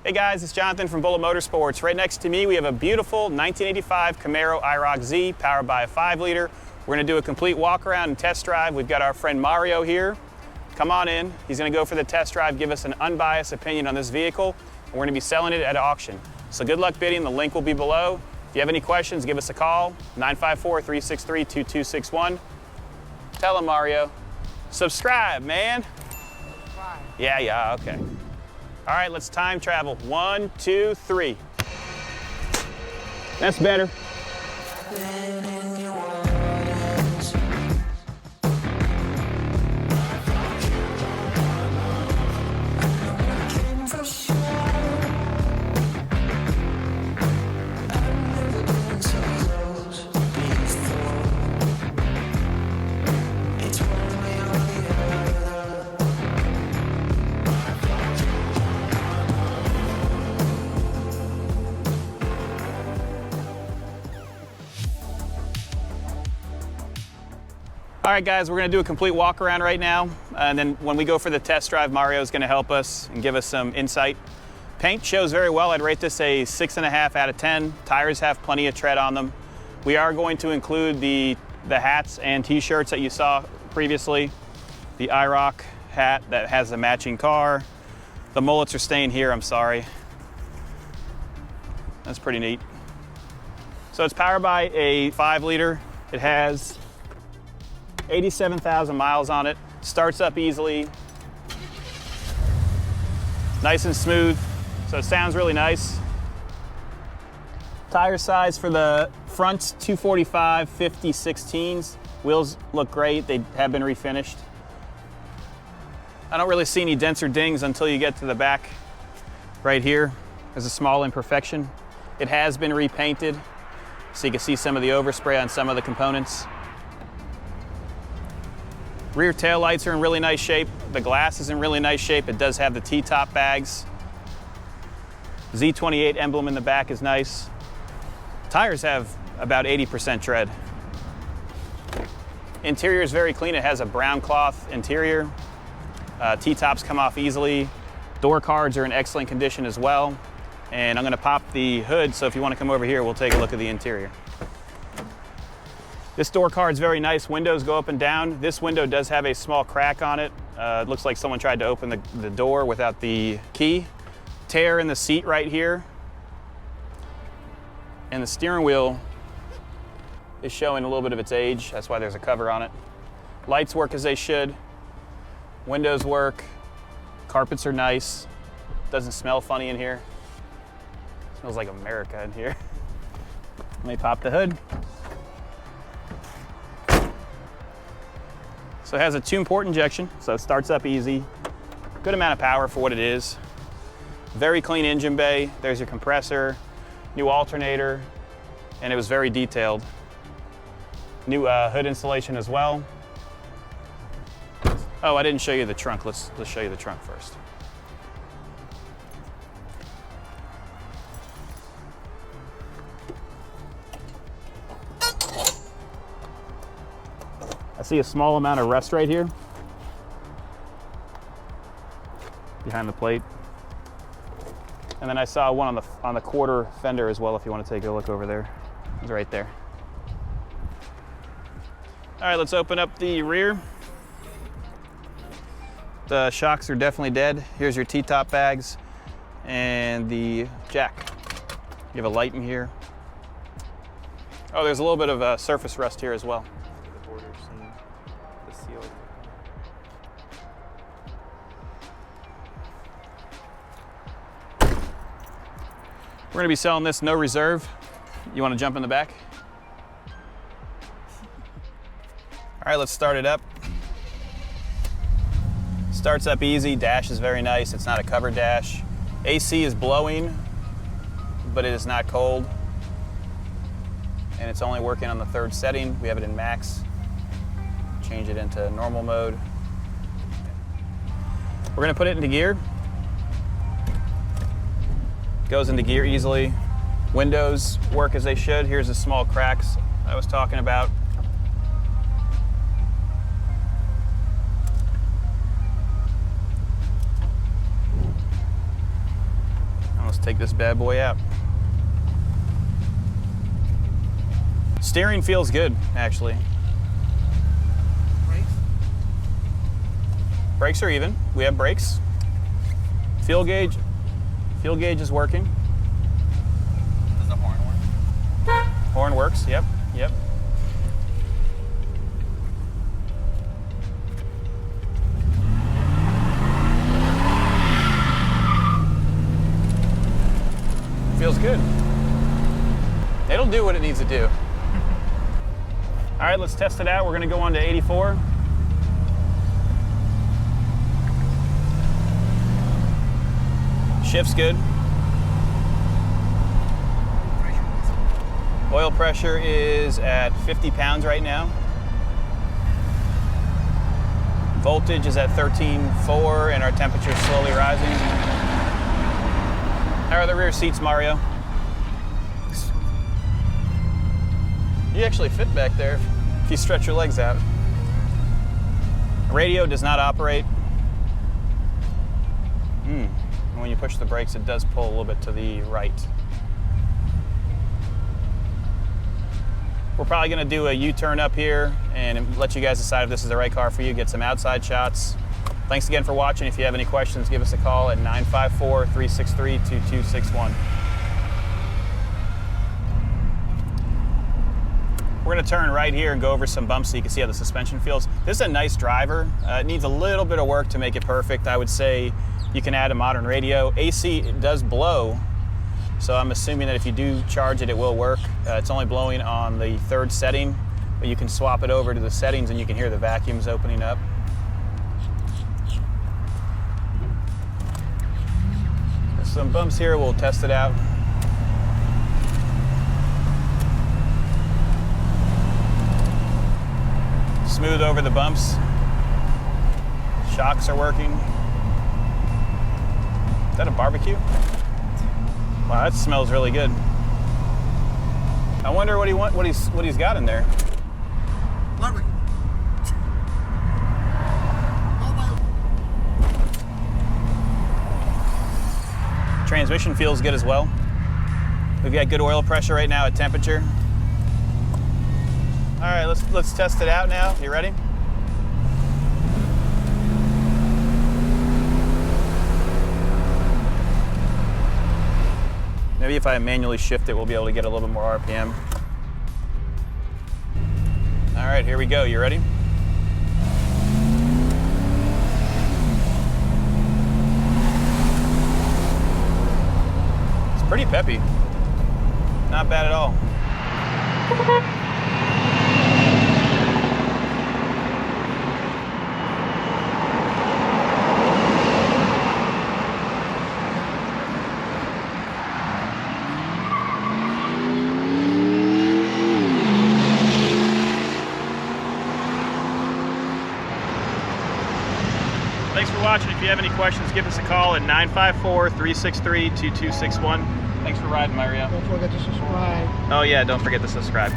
Hey guys, it's Jonathan from Bullet Motorsports. Right next to me we have a beautiful 1985 Camaro I-ROC Z powered by a 5-liter. We're going to do a complete walk around and test drive. We've got our friend Mario here. Come on in. He's going to go for the test drive, give us an unbiased opinion on this vehicle, and we're going to be selling it at auction. So good luck bidding. The link will be below. If you have any questions, give us a call, 954-363-2261. Tell him, Mario. Subscribe, man. Subscribe. Yeah, okay. All right, let's time travel. 1, 2, 3. That's better. All right, guys, we're gonna do a complete walk around right now. And then when we go for the test drive, Mario's gonna help us and give us some insight. Paint shows very well. I'd rate this a 6.5 out of 10. Tires have plenty of tread on them. We are going to include the hats and t-shirts that you saw previously. The I-ROC hat that has a matching car. The mullets are staying here, I'm sorry. That's pretty neat. So it's powered by a 5-liter. It has 87,000 miles on it. Starts up easily. Nice and smooth, so it sounds really nice. Tire size for the front's 245 50 16s. Wheels look great, they have been refinished. I don't really see any dents or dings until you get to the back. Right here, there's a small imperfection. It has been repainted, so you can see some of the overspray on some of the components. Rear tail lights are in really nice shape. The glass is in really nice shape. It does have the T-top bags. Z28 emblem in the back is nice. Tires have about 80% tread. Interior is very clean. It has a brown cloth interior. T-tops come off easily. Door cards are in excellent condition as well. And I'm gonna pop the hood, so if you wanna come over here, we'll take a look at the interior. This door card's very nice. Windows go up and down. This window does have a small crack on it. It looks like someone tried to open the door without the key. Tear in the seat right here. And the steering wheel is showing a little bit of its age. That's why there's a cover on it. Lights work as they should. Windows work. Carpets are nice. Doesn't smell funny in here. Smells like America in here. Let me pop the hood. So it has a 2-port injection, so it starts up easy. Good amount of power for what it is. Very clean engine bay. There's your compressor, new alternator, and it was very detailed. New hood installation as well. Oh, I didn't show you the trunk. Let's show you the trunk first. I see a small amount of rust right here behind the plate. And then I saw one on the quarter fender as well, if you want to take a look over there. It's right there. All right, let's open up the rear. The shocks are definitely dead. Here's your T-top bags and the jack. You have a light in here. Oh, there's a little bit of surface rust here as well. We're gonna be selling this no reserve. You wanna jump in the back? All right, let's start it up. Starts up easy, dash is very nice. It's not a covered dash. AC is blowing, but it is not cold. And it's only working on the 3rd setting. We have it in max. Change it into normal mode. We're gonna put it into gear. Goes into gear easily. Windows work as they should. Here's the small cracks I was talking about. Let's take this bad boy out. Steering feels good, actually. Brakes? Brakes are even. We have brakes. Fuel gauge is working. Does the horn work? Horn works, yep. Feels good. It'll do what it needs to do. All right, let's test it out. We're gonna go on to 84. Shift's good. Oil pressure is at 50 pounds right now. Voltage is at 13.4 and our temperature is slowly rising. How are the rear seats, Mario? You actually fit back there if you stretch your legs out. Radio does not operate. And when you push the brakes, it does pull a little bit to the right. We're probably gonna do a U-turn up here and let you guys decide if this is the right car for you, get some outside shots. Thanks again for watching. If you have any questions, give us a call at 954-363-2261. We're gonna turn right here and go over some bumps so you can see how the suspension feels. This is a nice driver. It needs a little bit of work to make it perfect. I would say you can add a modern radio. AC, it does blow, so I'm assuming that if you do charge it, it will work. It's only blowing on the 3rd setting, but you can swap it over to the settings and you can hear the vacuums opening up. There's some bumps here, we'll test it out. Smooth over the bumps. Shocks are working. Is that a barbecue? Wow, that smells really good. I wonder what he's got in there. Barbecue. Transmission feels good as well. We've got good oil pressure right now at temperature. All right, let's test it out now. You ready? Maybe if I manually shift it, we'll be able to get a little bit more RPM. All right, here we go. You ready? It's pretty peppy. Not bad at all. Thanks for watching. If you have any questions, give us a call at 954-363-2261. Thanks for riding, Mario. Don't forget to subscribe. Oh yeah, don't forget to subscribe.